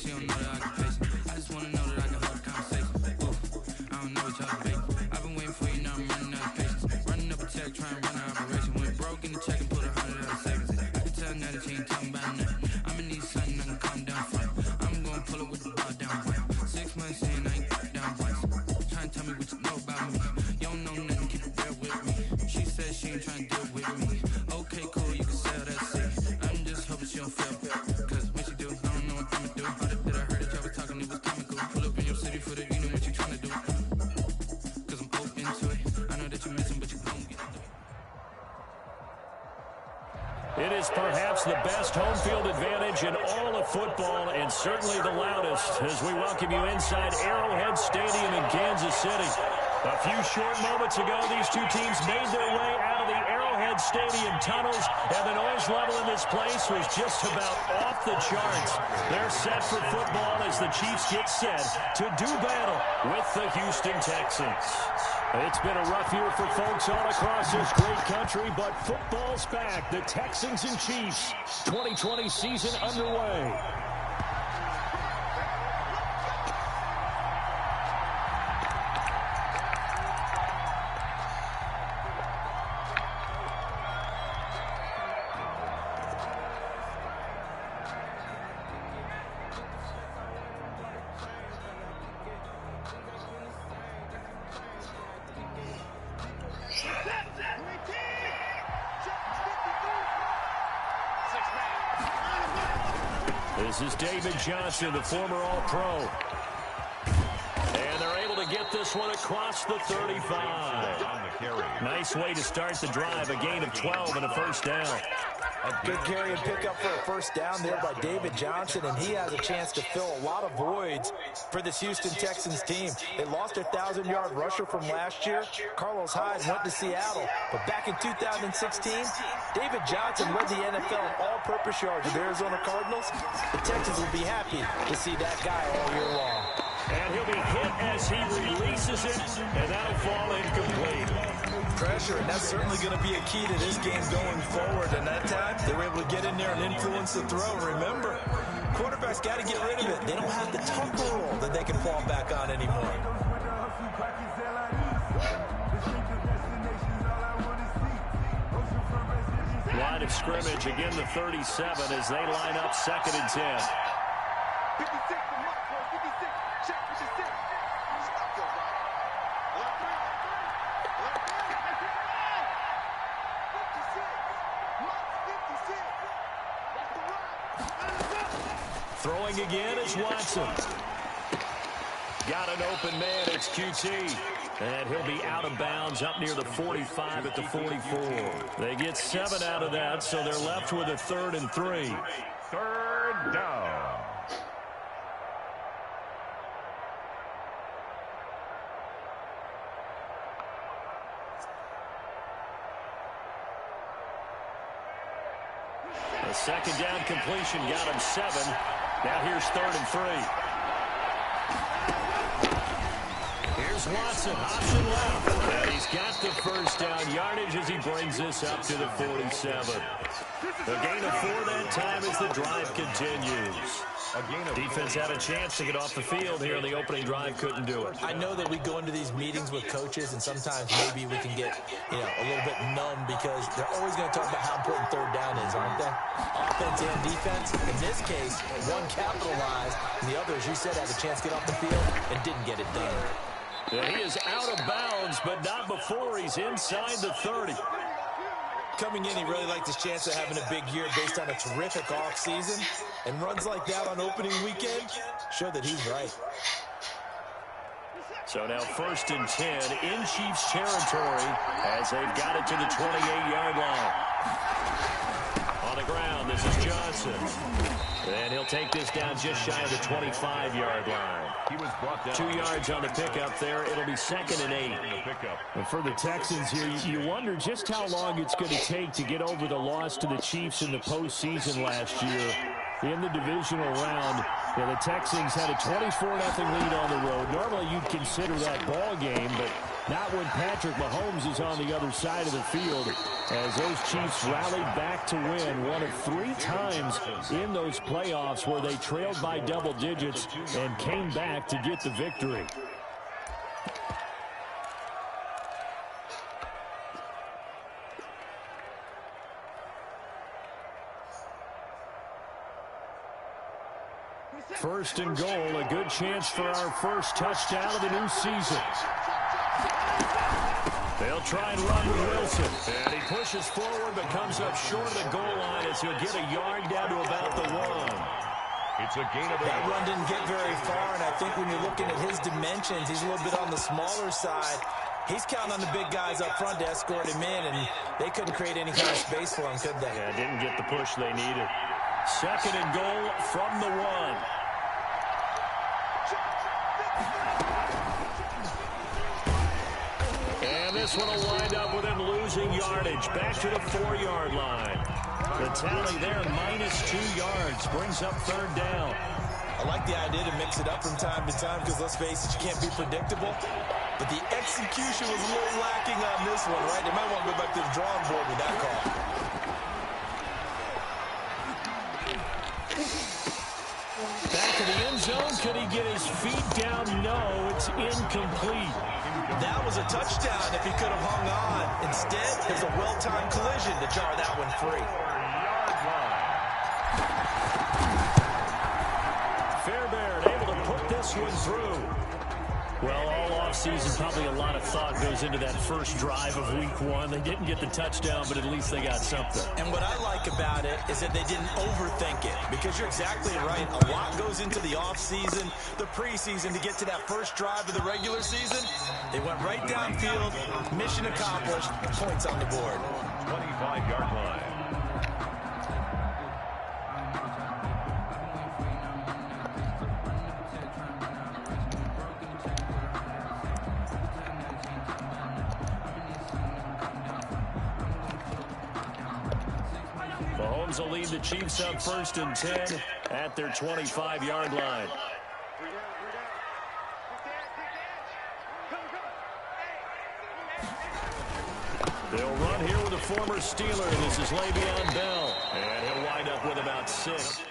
she don't know that I can face it. I just wanna know that I can hold a conversation. Ooh, I don't know what y'all debating. I've been waiting for you, now I'm running out of patience. Running up a check, trying to run an operation. Went broke in the check and put 100 out of savings. I can tell now that you ain't talking about nothing. I'ma need something I can calm down from. I'm gonna pull it with the ball down one. 6 months in, I ain't down once. Trying to tell me what you know about me. You don't know nothing, keep it real with me. She said she ain't trying to deal with me. Okay, cool, you can sell that seat. I'm just hoping she don't feel bad. Cause when she do, I don't know what I'ma do. All that I heard that y'all was talking, it was comical. Pull up in your city for the, you know what you trying to do. Cause I'm open to it. I know that you're missing, but you gon' get it. It is perhaps the best home field advantage in all of football, and certainly the loudest, as we welcome you inside Arrowhead Stadium in Kansas City. A few short moments ago, these two teams made their way out of the Arrowhead Stadium tunnels, and the noise level in this place was just about off the charts. They're set for football as the Chiefs get set to do battle with the Houston Texans. It's been a rough year for folks all across this great country, but football's back. The Texans and Chiefs, 2020 season underway. This is David Johnson, the former All-Pro. And they're able to get this one across the 35. Nice way to start the drive, a gain of 12 and a first down. A good carry and pickup for a first down there by David Johnson, and he has a chance to fill a lot of voids for this Houston Texans team. They lost their 1,000-yard rusher from last year. Carlos Hyde went to Seattle, but back in 2016, David Johnson led the NFL in all-purpose yards with the Arizona Cardinals. The Texans will be happy to see that guy all year long. And he'll be hit as he releases it, and that'll fall incomplete. Pressure, and that's certainly going to be a key to this game going forward. And that time, they were able to get in there and influence the throw. Remember, quarterbacks got to get rid of it. They don't have the Tucker rule that they can fall back on anymore. Line of scrimmage, again the 37 as they line up 2nd and 10. Throwing again is Watson. Got an open man, it's QT. And he'll be out of bounds up near the 45 at the 44. They get 7 out of that, so they're left with a 3rd and 3. 3rd down. A 2nd down completion got him 7. Now here's 3rd and 3. Here's Watson, option left. And he's got the first down yardage as he brings this up to the 47. A gain of 4 that time as the drive continues. Defense had a chance to get off the field here in the opening drive, couldn't do it. I know that we go into these meetings with coaches, and sometimes maybe we can get, a little bit numb because they're always going to talk about how important 3rd down is, aren't they? Offense and defense. In this case, one capitalized, and the other, as you said, had a chance to get off the field and didn't get it done. Yeah, he is out of bounds, but not before he's inside the 30. Coming in, he really liked his chance of having a big year based on a terrific offseason. And runs like that on opening weekend show that he's right. So now 1st and 10 in Chiefs territory as they've got it to the 28-yard line. On the ground, this is Johnson. And he'll take this down just shy of the 25-yard line. He was brought down. 2 yards on the pickup there. It'll be 2nd and 8. And for the Texans here, you wonder just how long it's going to take to get over the loss to the Chiefs in the postseason last year. In the divisional round, the Texans had a 24-0 lead on the road. Normally you'd consider that ball game, but Not when Patrick Mahomes is on the other side of the field, as those Chiefs rallied back to win one of 3 times in those playoffs where they trailed by double digits and came back to get the victory. First and goal, a good chance for our first touchdown of the new season. They'll try and run with Wilson. And he pushes forward but comes up short of the goal line as he'll get a yard down to about the 1. It's a gain of 8. That run didn't get very far, and I think when you're looking at his dimensions, he's a little bit on the smaller side. He's counting on the big guys up front to escort him in, and they couldn't create any kind of space for him, could they? Yeah, didn't get the push they needed. Second and goal from the 1. And this one will wind up with him losing yardage back to the 4-yard line. The tally there, -2 yards, brings up third down. I like the idea to mix it up from time to time because, let's face it, you can't be predictable. But the execution was a little lacking on this one, right? They might want to go back to the drawing board with that call. Back to the end zone. Could he get his feet down? No, it's incomplete. That was a touchdown if he could have hung on. Instead, there's a well-timed collision to jar that one free. Fairbairn able to put this one through. Well, all offseason, probably a lot of thought goes into that first drive of week 1. They didn't get the touchdown, but at least they got something. And what I like about it is that they didn't overthink it, because you're exactly right. A lot goes into the offseason, the preseason, to get to that first drive of the regular season. They went right downfield, mission accomplished, points on the board. 25-yard line. Mahomes will lead the Chiefs up first and 10 at their 25-yard line. They'll run here with a former Steeler. This is Le'Veon Bell. And he'll wind up with about 6.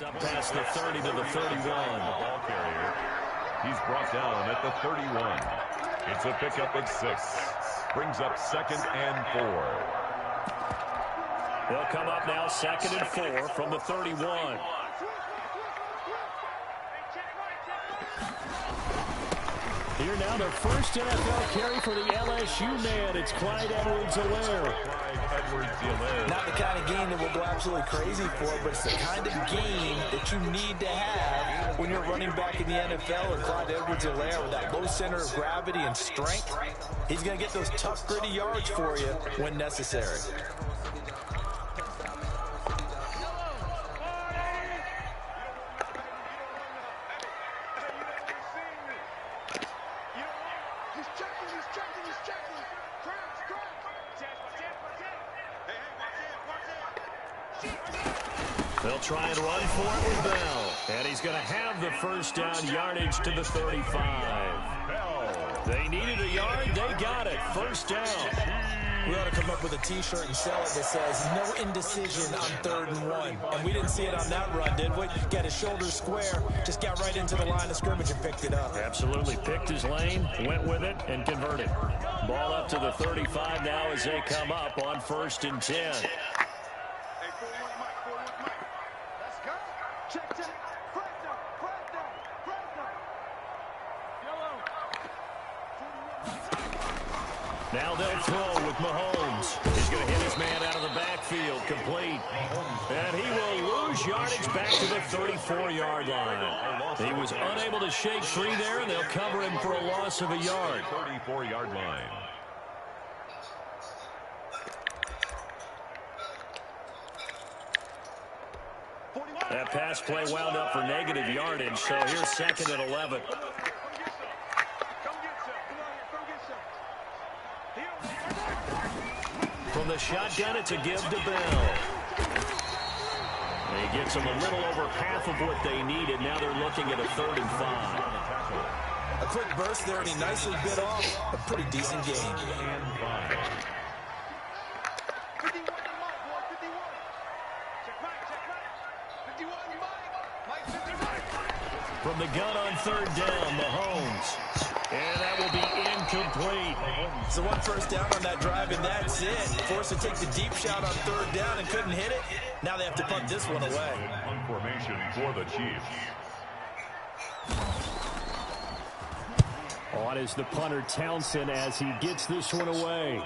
Up past the 30 to the 31. Ball carrier. He's brought down at the 31. It's a pickup of 6. Brings up 2nd and 4. They'll come up now 2nd and 4 from the 31. Here now their first NFL carry for the LSU man. It's Clyde Edwards-Helaire. Not the kind of game that we'll go absolutely crazy for, but it's the kind of game that you need to have when you're running back in the NFL. And Clyde Edwards-Helaire, with that low center of gravity and strength, he's going to get those tough, gritty yards for you when necessary. They'll try and run for it with Bell. And he's going to have the first down, yardage to the 35. They needed a yard. They got it. First down. We ought to come up with a T-shirt and sell it that says, no indecision on 3rd and 1. And we didn't see it on that run, did we? Got his shoulders square, just got right into the line of scrimmage and picked it up. Absolutely. Picked his lane, went with it, and converted. Ball up to the 35 now as they come up on 1st and 10. Now they'll throw with Mahomes. He's going to hit his man out of the backfield, complete. And he will lose yardage back to the 34-yard line. He was unable to shake free there, and they'll cover him for a loss of a yard. 34-yard line. That pass play wound up for negative yardage, so here's 2nd and 11. From the shotgun, it's a give to Bell. And he gets them a little over half of what they needed. Now they're looking at a 3rd and 5. A quick burst there, and he nicely bit off a pretty decent game. From the gun on 3rd down, Mahomes. And that will be incomplete. So 1 first down on that drive, and that's it. Forced to take the deep shot on 3rd down and couldn't hit it. Now they have to punt this one away. Punt formation for the Chiefs. On is the punter Townsend as he gets this one away.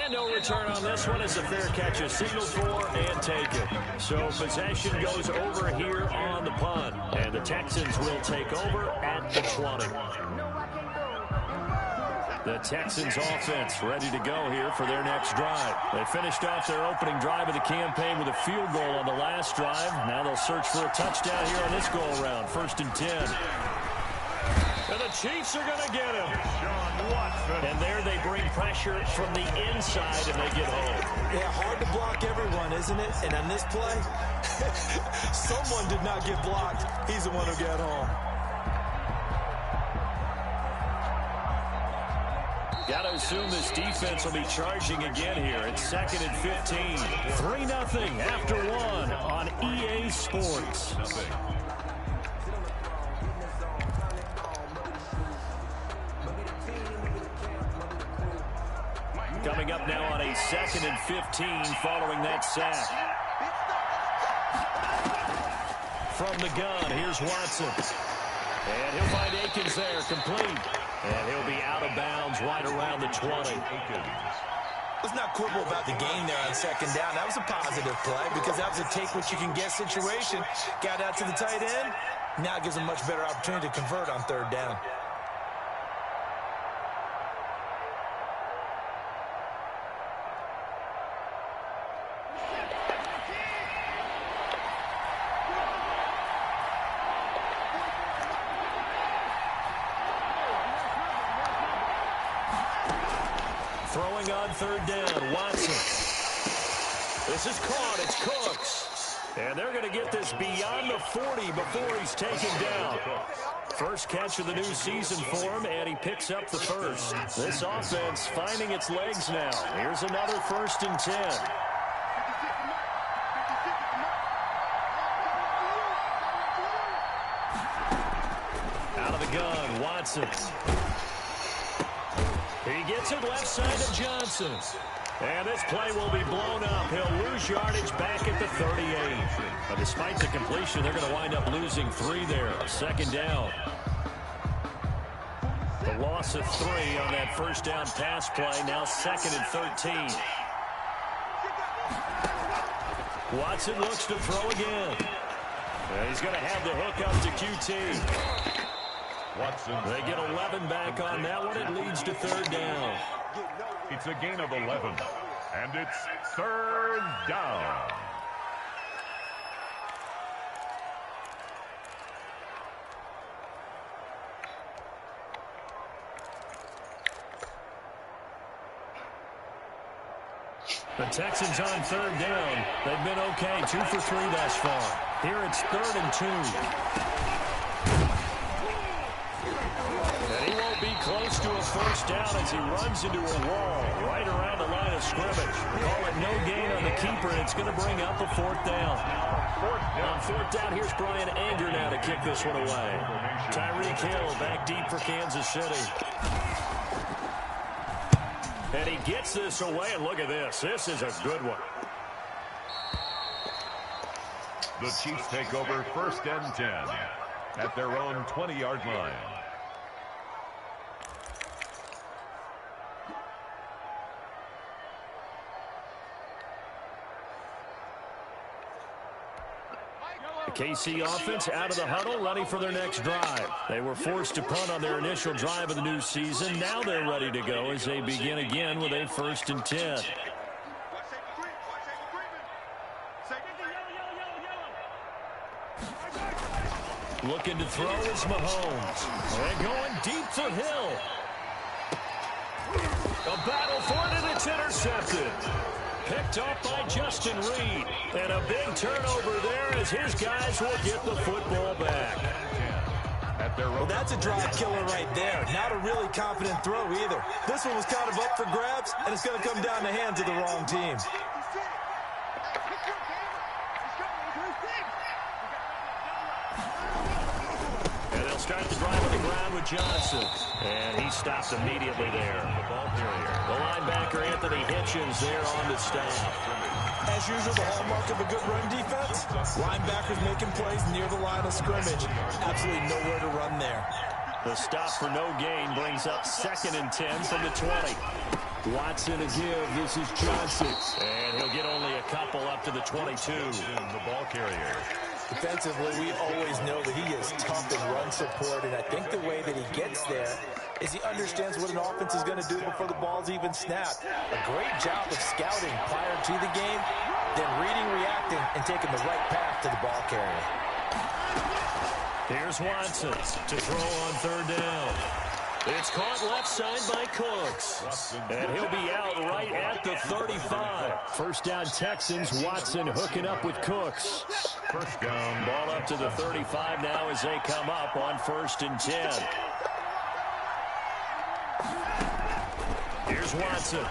And no return on this one. It's a fair catch, a signal for, and take it. So possession goes over here on the punt. And the Texans will take over at the 20. The Texans offense ready to go here for their next drive. They finished off their opening drive of the campaign with a field goal on the last drive. Now they'll search for a touchdown here on this go-around. 1st and 10. And the Chiefs are going to get him. And there they bring pressure from the inside, and they get home. Yeah, hard to block everyone, isn't it? And on this play, someone did not get blocked. He's the one who got home. Got to assume this defense will be charging again here. It's 2nd and 15. 3-0 after 1 on EA Sports. Coming up now on a 2nd and 15 following that sack. From the gun, here's Watson. And he'll find Akins there, complete. And he'll be out of bounds right around the 20. Let's not quibble about the gain there on 2nd down. That was a positive play because that was a take-what-you-can-get situation. Got out to the tight end. Now gives a much better opportunity to convert on 3rd down. Throwing on 3rd down, Watson. This is caught, it's Cooks. And they're going to get this beyond the 40 before he's taken down. First catch of the new season for him, and he picks up the first. This offense finding its legs now. Here's another 1st and 10. Out of the gun, Watson. He gets it left side to Johnson. And this play will be blown up. He'll lose yardage back at the 38. But despite the completion, they're going to wind up losing 3 there. 2nd down. The loss of 3 on that 1st down pass play. Now 2nd and 13. Watson looks to throw again. And he's going to have the hook up to QT. Watson. They get 11 back on that one. It leads to 3rd down. It's a gain of 11. And it's 3rd down. The Texans on 3rd down. They've been okay. 2 for 3 thus far. Here it's 3rd and 2. And he won't be close to to a first down as he runs into a wall right around the line of scrimmage. Call it no gain on the keeper, and it's going to bring up a fourth down. On fourth down, here's Brian Anger now to kick this one away. Tyreek Hill back deep for Kansas City. And he gets this away, and look at this. This is a good one. The Chiefs take over 1st and 10 at their own 20-yard line. The KC offense out of the huddle, ready for their next drive. They were forced to punt on their initial drive of the new season. Now they're ready to go as they begin again with a 1st and 10. Looking to throw is Mahomes. And going deep for Hill. A battle for it, and it's intercepted. Picked off by Justin Reed. And a big turnover there as his guys will get the football back. Well, that's a drive killer right there. Not a really confident throw either. This one was kind of up for grabs, and it's going to come down the hands of the wrong team. Start the drive on the ground with Johnson. And he stopped immediately there. The ball carrier. The linebacker, Anthony Hitchens, there on the stop. As usual, the hallmark of a good run defense, linebackers making plays near the line of scrimmage. Absolutely nowhere to run there. The stop for no gain brings up 2nd and 10 from the 20. Watson a give. This is Johnson. And he'll get only a couple up to the 22. The ball carrier. Defensively, we always know that he is tough in run support, and I think the way that he gets there is he understands what an offense is going to do before the ball's even snapped. A great job of scouting prior to the game, then reading, reacting, and taking the right path to the ball carrier. Here's Watson to throw on 3rd down. It's caught left side by Cooks. And he'll be out right at the 35. First down Texans. Watson hooking up with Cooks. First down. Ball up to the 35 now as they come up on 1st and 10. Here's Watson.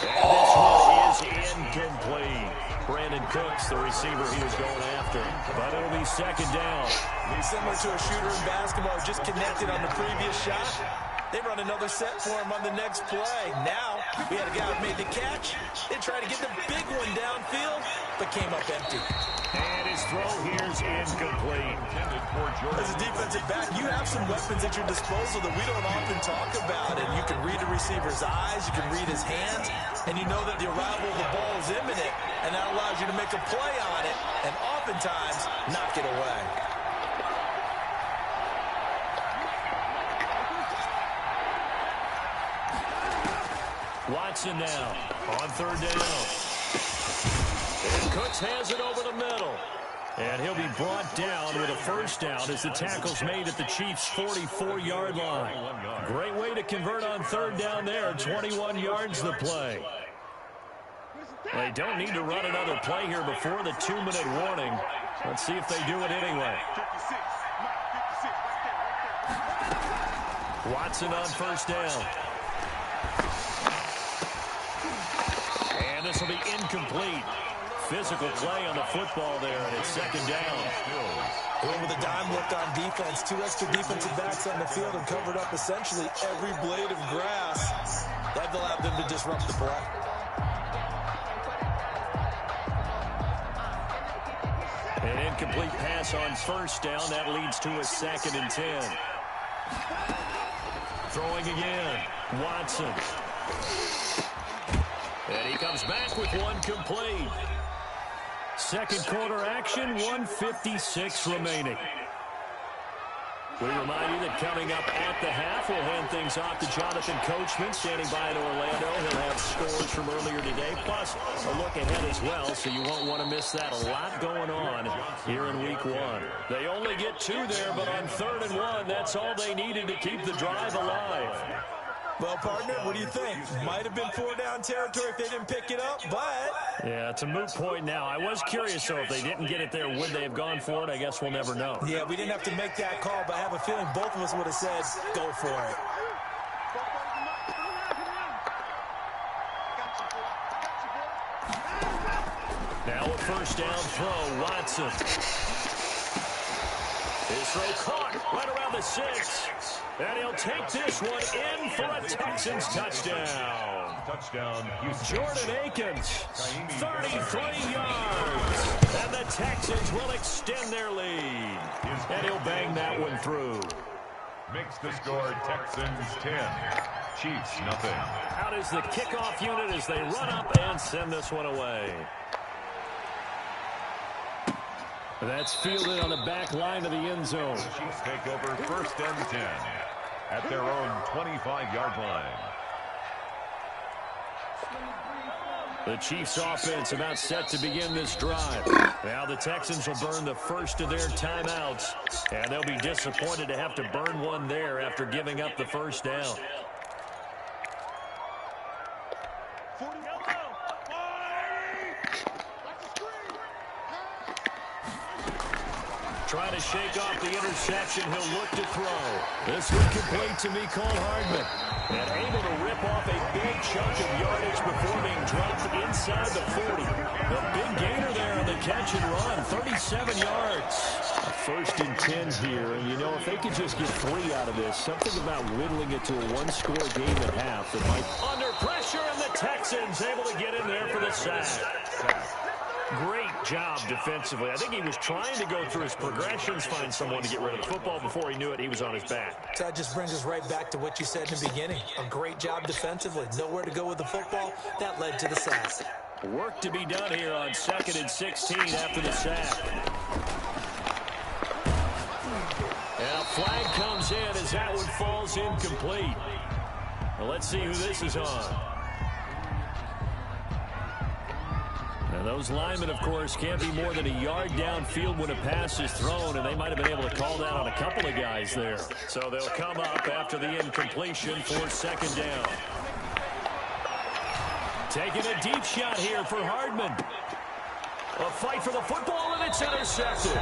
And this one is incomplete. Brandon Cooks, the receiver he was going after. But it'll be 2nd down. Similar to a shooter in basketball, just connected on the previous shot. They run another set for him on the next play. Now, we had a guy who made the catch. They tried to get the big one downfield, but came up empty. And his throw here's incomplete. As a defensive back, you have some weapons at your disposal that we don't often talk about. And you can read a receiver's eyes, you can read his hands, and you know that the arrival of the ball is imminent. And that allows you to make a play on it, and oftentimes knock it away. Watson now on 3rd down. And Cooks has it over the middle. And he'll be brought down with a first down as the tackle's made at the Chiefs' 44-yard line. Great way to convert on 3rd down there. 21 yards the play. They don't need to run another play here before the 2-minute warning. Let's see if they do it anyway. Watson on first down. And this will be incomplete. Physical play on the football there, and it's 2nd down. With a dime look on defense, 2 extra defensive backs on the field and covered up essentially every blade of grass. That allowed them to disrupt the play. An incomplete pass on first down. That leads to a 2nd and 10. Throwing again. Watson. And he comes back with one complete. 2nd quarter action, 1:56 remaining. We remind you that coming up at the half, we'll hand things off to Jonathan Coachman, standing by in Orlando. He'll have scores from earlier today, plus a look ahead as well, so you won't want to miss that. A lot going on here in Week 1. They only get 2 there, but on 3rd and 1, that's all they needed to keep the drive alive. Well, partner, what do you think? Might have been 4 down territory if they didn't pick it up, but... Yeah, it's a moot point now. I was curious, though, if they didn't get it there, would they have gone for it? I guess we'll never know. Yeah, we didn't have to make that call, but I have a feeling both of us would have said, go for it. Now a first down throw, Watson. His throw caught right around the 6. And he'll take this one in for a Texans touchdown. Touchdown, Houston. Jordan Akins, 33 yards. And the Texans will extend their lead. And he'll bang that one through. Makes the score Texans 10, Chiefs nothing. Out is the kickoff unit as they run up and send this one away. That's fielded on the back line of the end zone. The Chiefs take over first and 10 at their own 25-yard line. The Chiefs offense about set to begin this drive. Now the Texans will burn the first of their timeouts, and they'll be disappointed to have to burn one there after giving up the first down. Trying to shake off the interception. He'll look to throw. This one complete to Mecole Hardman. And able to rip off a big chunk of yardage before being dropped inside the 40. The big gainer there on the catch and run. 37 yards. A first and 10 here. And, you know, if they could just get 3 out of this, something about whittling it to a one-score game at half that might... Under pressure, and the Texans able to get in there for the sack. Great job defensively. I think he was trying to go through his progressions, find someone to get rid of the football. Before he knew it, he was on his back. So that just brings us right back to what you said in the beginning. A great job defensively. Nowhere to go with the football. That led to the sack. Work to be done here on 2nd and 16 after the sack. And a flag comes in as that one falls incomplete. Well, let's see who this is on. And those linemen, of course, can't be more than a yard downfield when a pass is thrown, and they might have been able to call that on a couple of guys there. So they'll come up after the incompletion for 2nd down. Taking a deep shot here for Hardman. A fight for the football, and it's intercepted.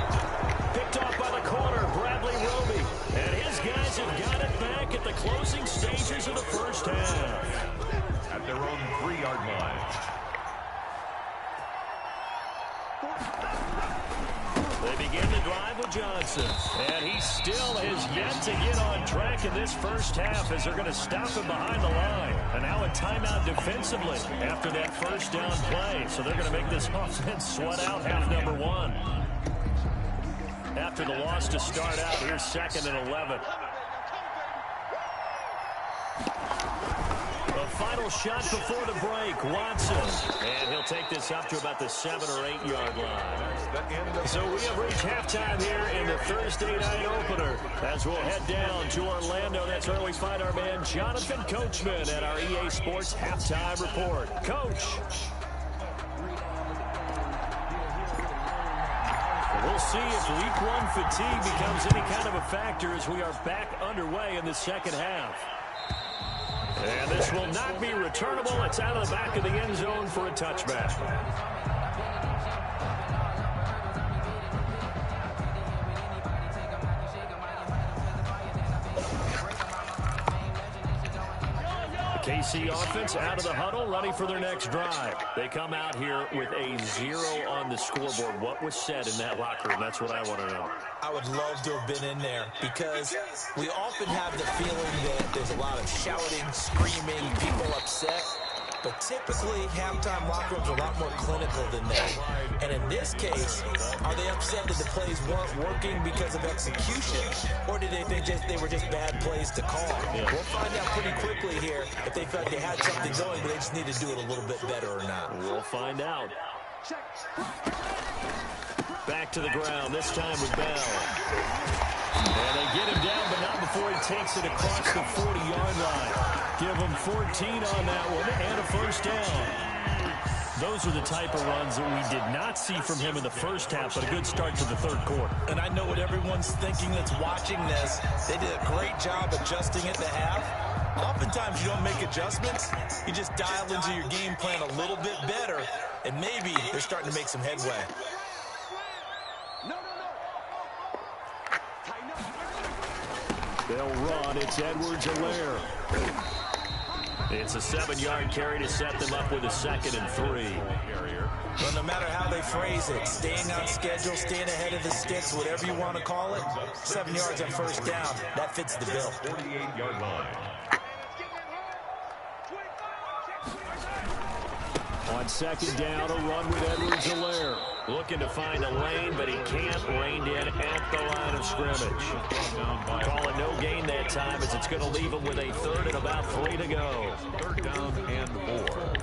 Picked off by the corner, Bradley Roby. And his guys have got it back at the closing stages of the first half. At their own 3-yard line. They begin the drive with Johnson. And he still has yet to get on track in this first half as they're going to stop him behind the line. And now a timeout defensively after that first down play. So they're going to make this offense sweat out half number 1. After the loss to start out, here's 2nd and 11. Final shot before the break, Watson. And he'll take this up to about the 7 or 8 yard line. So we have reached halftime here in the Thursday night opener. As we'll head down to Orlando, that's where we find our man Jonathan Coachman at our EA Sports Halftime Report. Coach. We'll see if week 1 fatigue becomes any kind of a factor as we are back underway in the second half. And this will not be returnable. It's out of the back of the end zone for a touchback. KC offense out of the huddle, ready for their next drive. They come out here with a 0 on the scoreboard. What was said in that locker room? That's what I want to know. I would love to have been in there because we often have the feeling that there's a lot of shouting, screaming, people upset. But typically, halftime locker rooms are a lot more clinical than that. And in this case, are they upset that the plays weren't working because of execution? Or did they think they were just bad plays to call? Yeah. We'll find out pretty quickly here if they felt they had something going, but they just need to do it a little bit better or not. We'll find out. Back to the ground, this time with Bell. And they get him down, but not before he takes it across the 40-yard line. Give him 14 on that one and a first down. Those are the type of runs that we did not see from him in the first half, but a good start to the third quarter. And I know what everyone's thinking that's watching this. They did a great job adjusting at the half. Oftentimes you don't make adjustments. You just dial into your game plan a little bit better, and maybe they're starting to make some headway. They'll run. It's Edwards-Helaire. It's a 7-yard carry to set them up with a 2nd and 3. Well, no matter how they phrase it, staying on schedule, staying ahead of the sticks, whatever you want to call it, 7 yards on first down, that fits the bill. 48-yard line. On 2nd down, a run with Edwards-Helaire. Looking to find a lane, but he can't. Reined in at the line of scrimmage. Call it no gain that time, as it's going to leave him with a 3rd and about 3 to go. 3rd down and 4.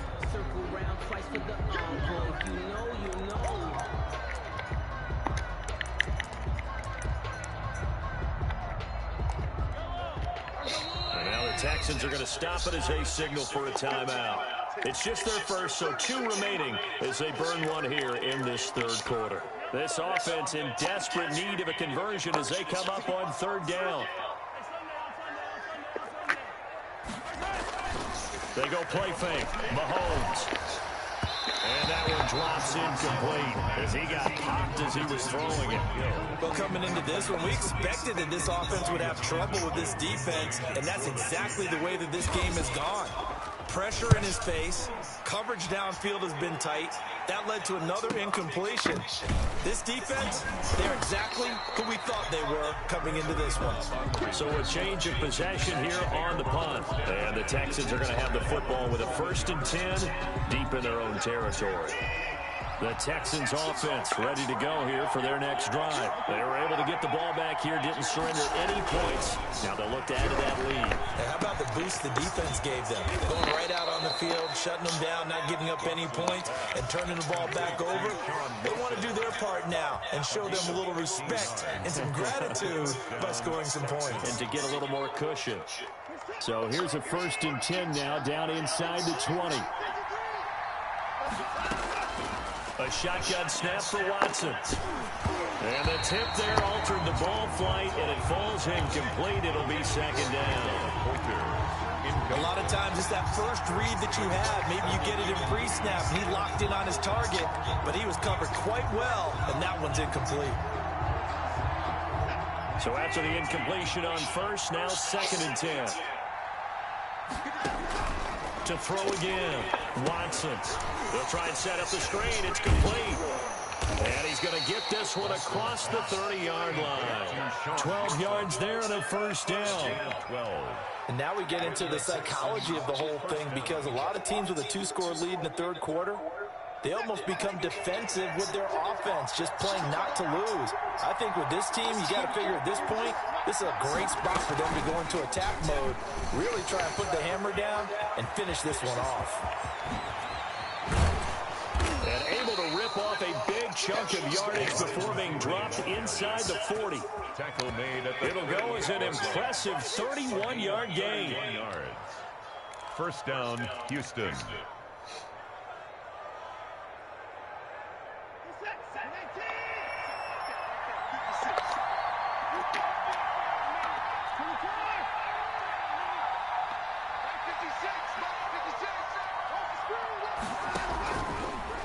And now the Texans are going to stop it as they signal for a timeout. It's just their first, so 2 remaining as they burn one here in this 3rd quarter. This offense in desperate need of a conversion as they come up on 3rd down. They go play fake. Mahomes. And that one drops incomplete as he got popped as he was throwing it. Well, coming into this one, we expected that this offense would have trouble with this defense, and that's exactly the way that this game has gone. Pressure in his face. Coverage downfield has been tight. That led to another incompletion. This defense, they're exactly who we thought they were coming into this one. So a change of possession here on the punt. And the Texans are going to have the football with a 1st and 10 deep in their own territory. The Texans offense ready to go here for their next drive. They were able to get the ball back here, didn't surrender any points. Now they'll look to add to that lead. And how about the boost the defense gave them? Going right out on the field, shutting them down, not giving up any points, and turning the ball back over. They want to do their part now and show them a little respect and some gratitude by scoring some points. And to get a little more cushion. So here's a 1st and 10 now, down inside the 20. A shotgun snap for Watson. And the tip there altered the ball flight, and it falls incomplete. It'll be 2nd down. A lot of times it's that first read that you have. Maybe you get it in pre-snap. He locked in on his target, but he was covered quite well, and that one's incomplete. So after the incompletion on 1st, now 2nd and 10. To throw again, Watson. They'll try and set up the screen. It's complete. And he's going to get this one across the 30-yard line. 12 yards there on a 1st down. 12. And now we get into the psychology of the whole thing, because a lot of teams with a 2-score lead in the 3rd quarter, they almost become defensive with their offense, just playing not to lose. I think with this team, you got to figure at this point, this is a great spot for them to go into attack mode, really try and put the hammer down and finish this one off. And able to rip off a big chunk of yardage before being dropped inside the 40. Tackle made at the It'll go as an impressive 31-yard gain. 31 yards. 1st down, Houston.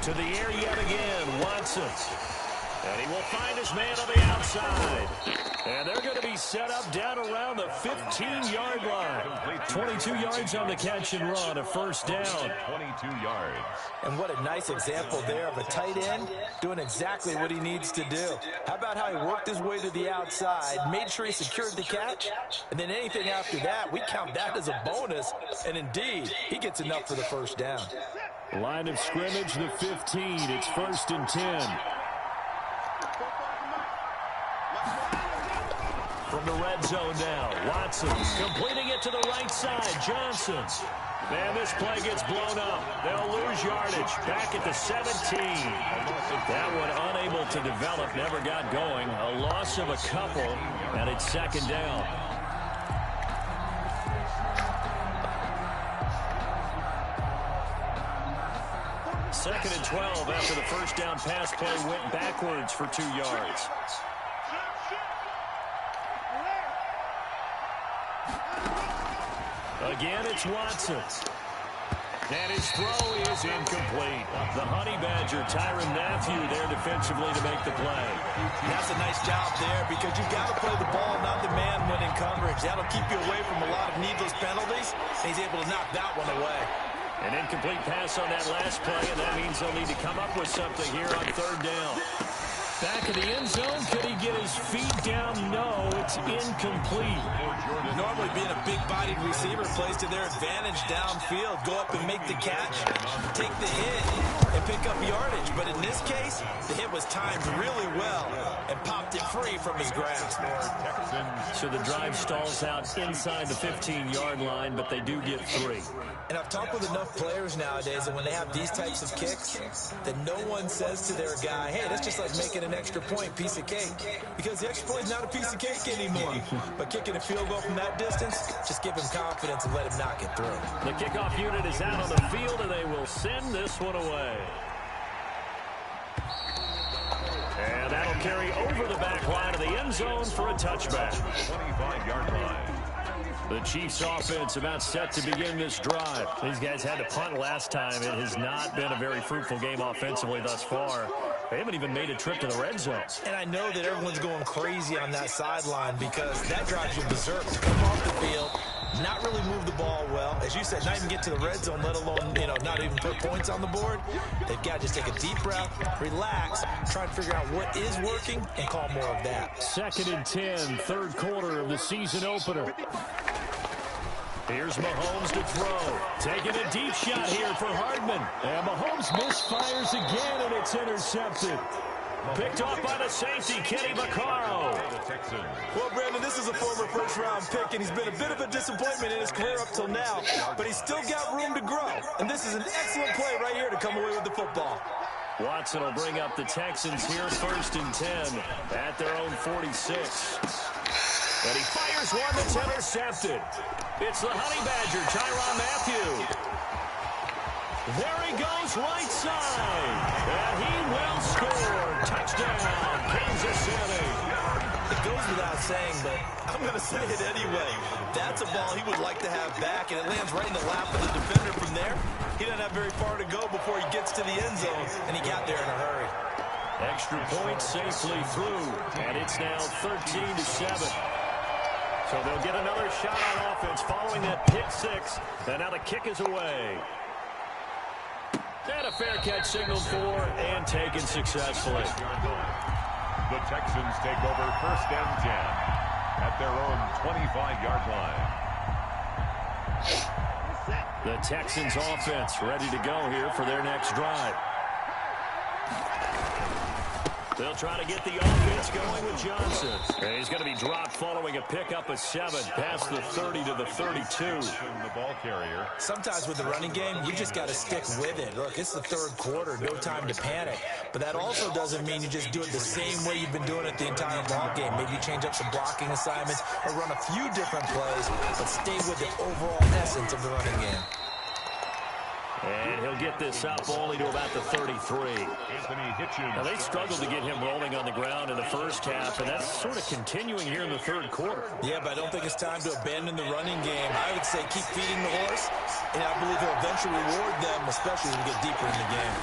To the air yet again, Watson. And he will find his man on the outside. And they're going to be set up down around the 15-yard line. 22 yards on the catch and run, a 1st down. 22 yards. And what a nice example there of a tight end doing exactly what he needs to do. How about how he worked his way to the outside, made sure he secured the catch, and then anything after that, we count that as a bonus. And indeed, he gets enough for the 1st down. Line of scrimmage, the 15. It's 1st and 10. From the red zone now, Watson completing it to the right side. Johnson. Man, this play gets blown up. They'll lose yardage. Back at the 17. That one unable to develop, never got going. A loss of a couple, and it's 2nd down. Second and 12 after the 1st down pass play went backwards for 2 yards. A Again, it's Watson. And his throw is incomplete. The Honey Badger, Tyrann Mathieu, there defensively to make the play. That's a nice job there because you've got to play the ball, not the man when in coverage. That'll keep you away from a lot of needless penalties. And he's able to knock that one away. An incomplete pass on that last play, and that means they'll need to come up with something here on third down. Back of the end zone, could he get his feet down? No, it's incomplete. Normally being a big-bodied receiver plays to their advantage downfield. Go up and make the catch, take the hit, and pick up yardage. But in this case, the hit was timed really well and popped it free from his grasp. So the drive stalls out inside the 15-yard line, but they do get 3. And I've talked with enough players nowadays that when they have these types of kicks, that no one says to their guy, hey, that's just like making an extra point, piece of cake. Because the extra point is not a piece of cake anymore. But kicking a field goal from that distance, just give him confidence and let him knock it through. The kickoff unit is out on the field, and they will send this one away. And that'll carry over the back line of the end zone for a touchback. 25-yard line. The Chiefs offense about set to begin this drive. These guys had to punt last time. It has not been a very fruitful game offensively thus far. They haven't even made a trip to the red zone. And I know that everyone's going crazy on that sideline because that drives you berserk to come off the field, not really move the ball well. As you said, not even get to the red zone, let alone, not even put points on the board. They've got to just take a deep breath, relax, try to figure out what is working, and call more of that. 2nd and 10, third quarter of the season opener. Here's Mahomes to throw. Taking a deep shot here for Hardman. And Mahomes misfires again, and it's intercepted. Picked off by the safety, Kenny Vaccaro. Well, Brandon, this is a former first-round pick, and he's been a bit of a disappointment in his career up till now, but he's still got room to grow. And this is an excellent play right here to come away with the football. Watson will bring up the Texans here 1st and 10 at their own 46. And he fires one that's intercepted. It's the Honey Badger, Tyrann Mathieu. There he goes, right side. And he will score. Touchdown, Kansas City. It goes without saying, but I'm going to say it anyway. That's a ball he would like to have back, and it lands right in the lap of the defender from there. He doesn't have very far to go before he gets to the end zone, and he got there in a hurry. Extra point safely through, and it's now 13-7. So they'll get another shot on offense following that pick 6. And now the kick is away. And a fair catch signaled for and taken successfully. The Texans take over 1st and 10 at their own 25-yard line. The Texans offense ready to go here for their next drive. They'll try to get the offense going with Johnson. And he's going to be dropped following a pickup of 7 past the 30 to the 32. The ball carrier. Sometimes with the running game, you just got to stick with it. Look, it's the 3rd quarter, no time to panic. But that also doesn't mean you just do it the same way you've been doing it the entire ball game. Maybe you change up some blocking assignments or run a few different plays, but stay with the overall essence of the running game. And he'll get this up only to about the 33. Anthony Hitchens. Now, they struggled to get him rolling on the ground in the first half, and that's sort of continuing here in the 3rd quarter. Yeah, but I don't think it's time to abandon the running game. I would say keep feeding the horse, and I believe he'll eventually reward them, especially as we get deeper in the game.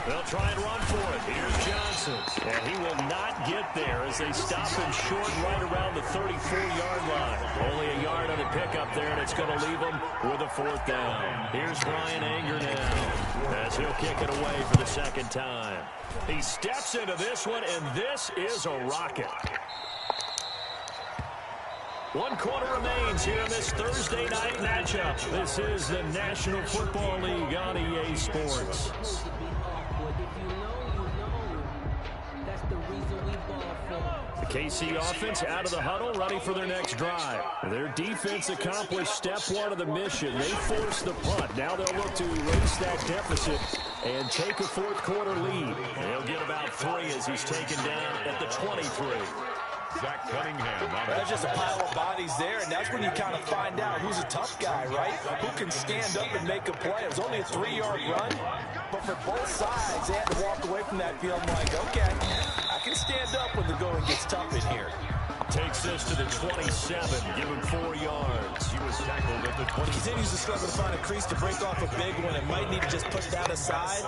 They'll try and run for it. Here's Johnson. And he will not get there as they stop him short right around the 34-yard line. Only a yard on the pickup there, and it's going to leave him with a 4th down. Here's Bryan Anger now as he'll kick it away for the 2nd time. He steps into this one, and this is a rocket. 1 quarter remains here in this Thursday night matchup. This is the National Football League on EA Sports. The KC offense out of the huddle, ready for their next drive. Their defense accomplished step 1 of the mission. They forced the punt. Now they'll look to erase that deficit and take a 4th quarter lead. They'll get about 3 as he's taken down at the 23. Zach Cunningham. There's just a pile of bodies there, and that's when you kind of find out who's a tough guy, right? Who can stand up and make a play. It was only a 3-yard run, but for both sides, they had to walk away from that field. I'm like, okay, I can stand up when the going gets tough in here. takes this to the 27, give him 4 yards. He was tackled at the 20. Continues to struggle to find a crease to break off a big one and might need to just put that aside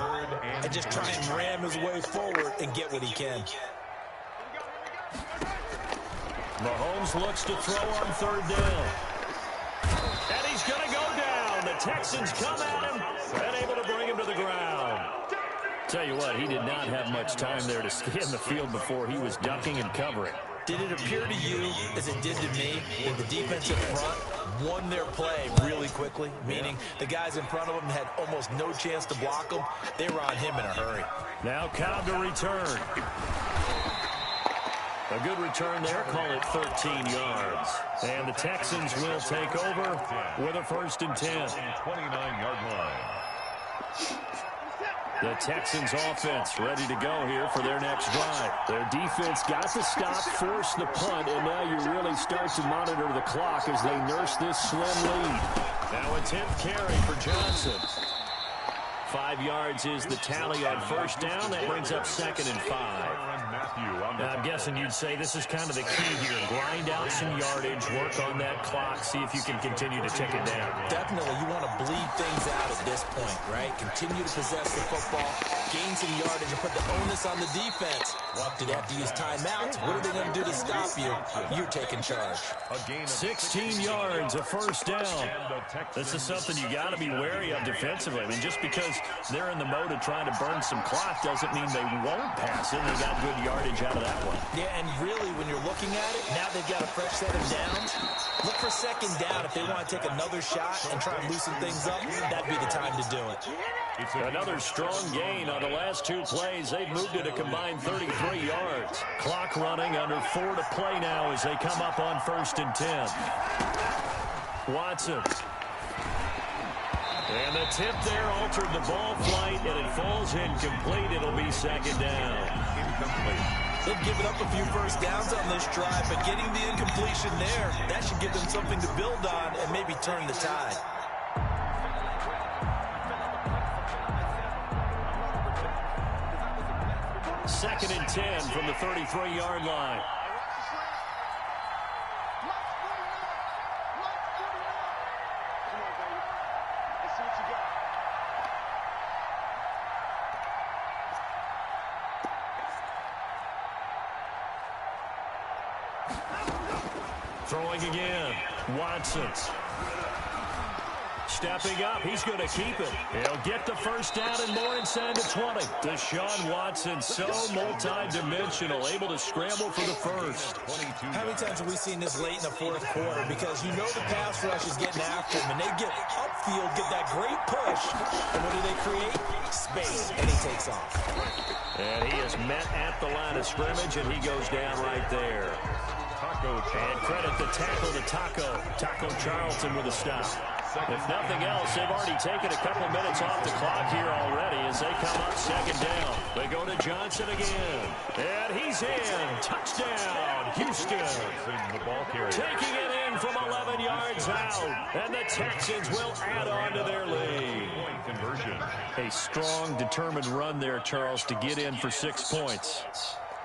and just try and ram his way forward and get what he can. Mahomes looks to throw on 3rd down. And he's going to go down. The Texans come at him and able to bring him to the ground. Tell you what, he did not have much time there to scan the field before he was ducking and covering. Did it appear to you, as it did to me, that the defensive front won their play really quickly? Meaning the guys in front of him had almost no chance to block him. They were on him in a hurry. Now Cobb to return. A good return there, call it 13 yards. And the Texans will take over with a 1st and 10. 29-yard line. The Texans offense ready to go here for their next drive. Their defense got the stop, forced the punt, and now you really start to monitor the clock as they nurse this slim lead. Now a 10th carry for Johnson. 5 yards is the tally on 1st down. That brings up 2nd and 5. Now, I'm guessing you'd say this is kind of the key here. Grind out some yardage, work on that clock, see if you can continue to tick it down. Definitely, you want to bleed things out at this point, right? Continue to possess the football, gain some yardage, and put the onus on the defense. Do they have to use timeouts? What are they going to do to stop you? You're taking charge. 16 yards, a 1st down. This is something you got to be wary of defensively. I mean, just because they're in the mode of trying to burn some clock doesn't mean they won't pass it. They got good yardage out of that one. Yeah, and really, when you're looking at it, now they've got a fresh set of downs. Look for 2nd down. If they want to take another shot and try and loosen things up, that'd be the time to do it. Another strong gain on the last 2 plays. They've moved it a combined 33 yards. Clock running, under 4 to play now as they come up on 1st and 10. Watson. And the tip there altered the ball flight, and it falls incomplete. It'll be 2nd down. Incomplete. They've given up a few 1st downs on this drive, but getting the incompletion there, that should give them something to build on and maybe turn the tide. Second and 10 from the 33-yard line. Throwing again. Watson. Stepping up, he's going to keep it. He'll get the 1st down and more inside the 20. Deshaun Watson, so multi-dimensional, able to scramble for the 1st. How many times have we seen this late in the 4th quarter? Because you know the pass rush is getting after him, and they get upfield, get that great push, and what do they create? Space, and he takes off. And he is met at the line of scrimmage, and he goes down right there. And credit the tackle to Taco Charlton with a stop. If nothing else, they've already taken a couple minutes off the clock here already as they come up 2nd down. They go to Johnson again. And he's in. Touchdown, Houston. Taking it in from 11 yards out. And the Texans will add on to their lead. A strong, determined run there, Charles, to get in for 6 points.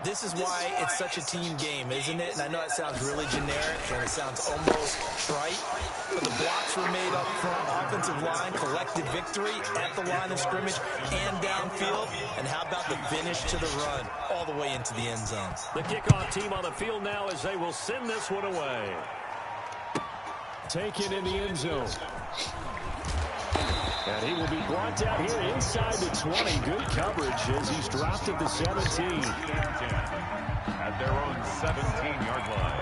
This is why it's such a team game, isn't it? And I know it sounds really generic and it sounds almost trite, but the blocks were made up front, offensive line, collective victory at the line of scrimmage and downfield. And how about the finish to the run all the way into the end zone? The kickoff team on the field now as they will send this one away. Taken in the end zone. And he will be brought down here inside the 20. Good coverage as he's dropped at the 17. At their own 17-yard line.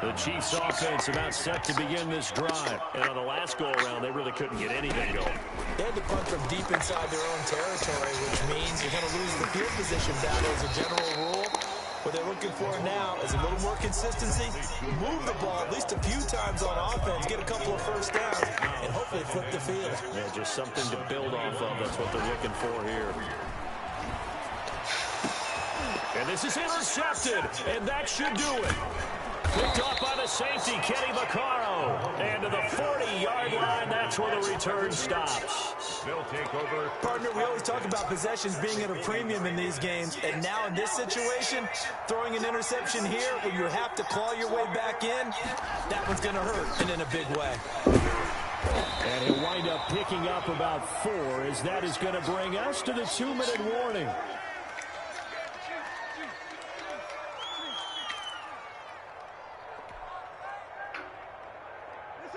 The Chiefs offense about set to begin this drive. And on the last go-around, they really couldn't get anything going. They had to punt from deep inside their own territory, which means you're going to lose the field position battle as a general rule. What they're looking for now is a little more consistency, move the ball at least a few times on offense, get a couple of 1st downs, and hopefully flip the field. Yeah, just something to build off of. That's what they're looking for here. And this is intercepted, and that should do it. Picked off by the safety, Kenny Vaccaro. And to the 40-yard line, that's where the return stops. They'll take over. Partner, we always talk about possessions being at a premium in these games, and now in this situation, throwing an interception here when you have to claw your way back in, that one's going to hurt, and in a big way. And he'll wind up picking up about 4, as that is going to bring us to the 2-minute warning.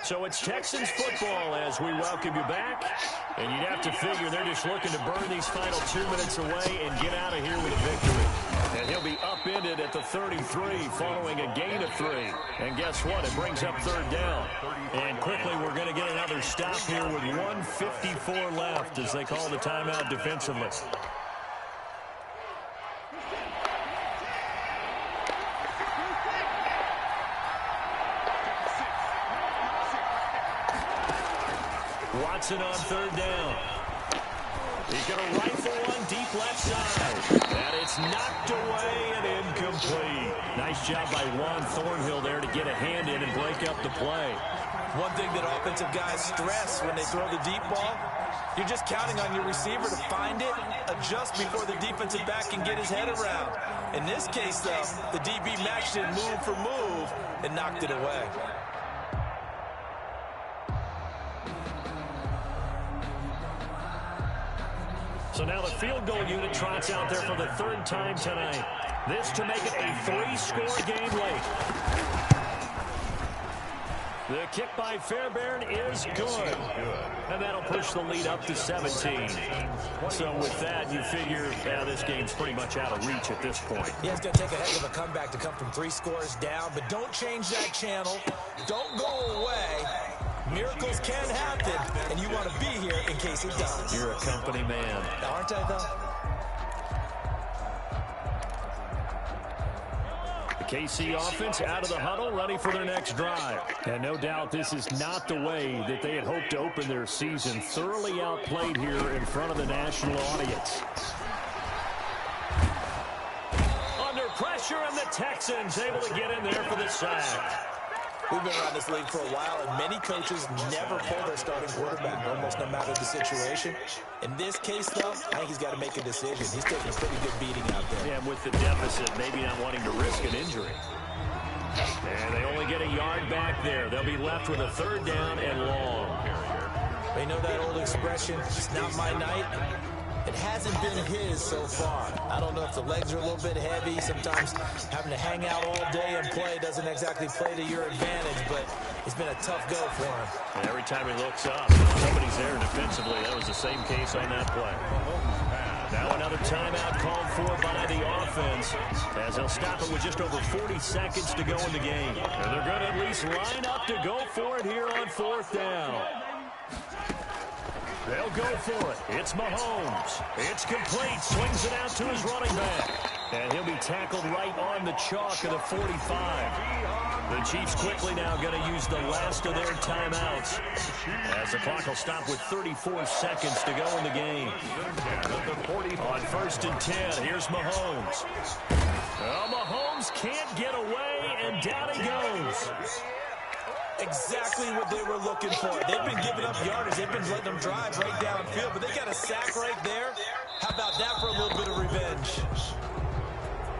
So it's Texans football as we welcome you back. And you'd have to figure they're just looking to burn these final 2 minutes away and get out of here with a victory. And he'll be upended at the 33 following a gain of 3. And guess what? It brings up 3rd down. And quickly we're going to get another stop here with 1:54 left as they call the timeout defensively. Watson on 3rd down. He's going to rifle one deep left side. And it's knocked away and incomplete. Nice job by Juan Thornhill there to get a hand in and break up the play. One thing that offensive guys stress when they throw the deep ball, you're just counting on your receiver to find it, adjust before the defensive back can get his head around. In this case, though, the DB matched it move for move and knocked it away. So now the field goal unit trots out there for the 3rd time tonight. This to make it a 3-score game late. The kick by Fairbairn is good. And that'll push the lead up to 17. So with that, you figure, this game's pretty much out of reach at this point. Yeah, it's going to take a heck of a comeback to come from 3 scores down, but don't change that channel. Don't go away. Miracles can happen, and you want to be here in case it does. You're a company man. Aren't I, though? The KC offense out of the huddle, ready for their next drive. And no doubt this is not the way that they had hoped to open their season. Thoroughly outplayed here in front of the national audience. Under pressure, and the Texans able to get in there for the sack. We've been around this league for a while, and many coaches never pull their starting quarterback, almost no matter the situation. In this case, though, I think he's got to make a decision. He's taking a pretty good beating out there. Yeah, with the deficit, maybe not wanting to risk an injury. And they only get a yard back there. They'll be left with a 3rd down and long. They know that old expression, it's not my night. It hasn't been his so far. I don't know if the legs are a little bit heavy. Sometimes having to hang out all day and play doesn't exactly play to your advantage, but it's been a tough go for him. And every time he looks up, somebody's there defensively. That was the same case on that play. Now another timeout called for by the offense, as they'll stop it with just over 40 seconds to go in the game. And they're going to at least line up to go for it here on 4th down. They'll go for it. It's Mahomes. It's complete. Swings it out to his running back. And he'll be tackled right on the chalk of the 45. The Chiefs quickly now going to use the last of their timeouts, as the clock will stop with 34 seconds to go in the game. On 1st and 10, here's Mahomes. Well, Mahomes can't get away, and down he goes. Exactly what they were looking for. They've been giving up yardage. They've been letting them drive right downfield, but they got a sack right there. How about that for a little bit of revenge?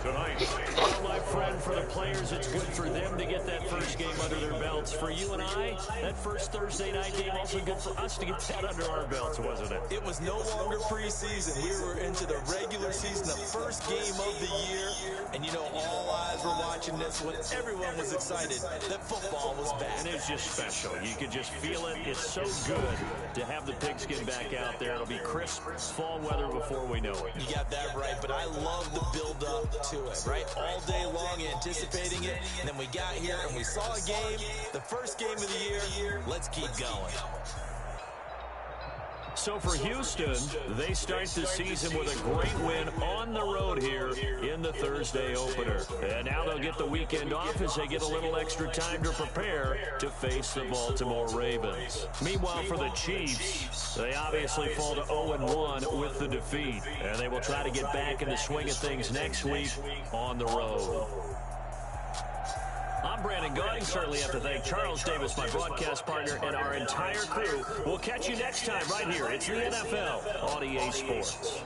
Tonight, well, my friend, for the players, it's good for them to get that first game under their belts. For you and I, that first Thursday night game, also good for us to get that under our belts, wasn't it? It was no longer preseason. We were into the regular season, the first game of the year. And, you know, all eyes were watching this when everyone was excited that football was back. And it's just special. You could just feel it. It's so good to have the pigskin back out there. It'll be crisp fall weather before we know it. You got that right, but I love the build-up to it, right? All day long anticipating it, and then we got here and we saw a game, the first game of the year. Let's keep going. So for Houston, they start the season with a great win on the road here in the Thursday opener. And now they'll get the weekend off as they get a little extra time to prepare to face the Baltimore Ravens. Meanwhile, for the Chiefs, they obviously fall to 0-1 with the defeat. And they will try to get back in the swing of things next week on the road. I'm Brandon Gaudin. Certainly have to thank Charles Davis, my broadcast partner, and our entire crew. We'll catch you next time right here. It's the NFL on EA Sports.